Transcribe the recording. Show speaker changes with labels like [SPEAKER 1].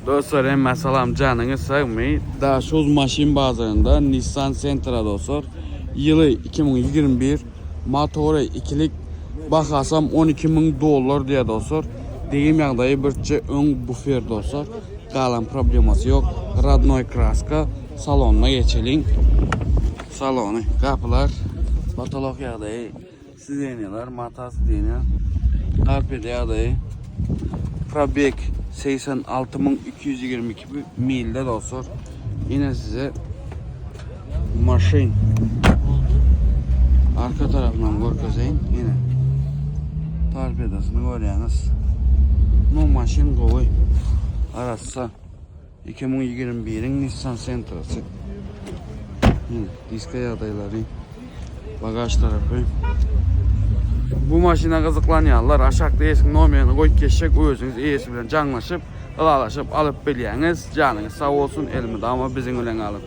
[SPEAKER 1] Dostlar, emme salam, canınız sağmayı. Daha şu maşin bazarında Nissan Sentra dostlar. Yılı 2021, motoru ikilik, bakasam 12.000 dolar diye dostlar. Deyim yağdayı birçe ön bufer dostlar. Kalan probleması yok. Radnoy kraska. Salonuna geçelim. Salonu, kapılar, patolog yağdayı, sizeneler, matas deniyor. Arpede yağdayı. Probek 86.222 milde dostlar. Yine size maşin arka tarafından görkezeyim. Yine torpedasını görüyorsunuz. Bu maşin koy arası 2021'in Nissan Sentra'sı. Yine diska yağdayları, bagaj tarafı. Bu maşina kızıklanyanlar aşağıda eski nomerini koyup geçecek, özünüz iyisi bilen canlaşıp, ılalaşıp alıp biliyeniz, canınız sağ olsun, elimi de ama bizim ölen alın.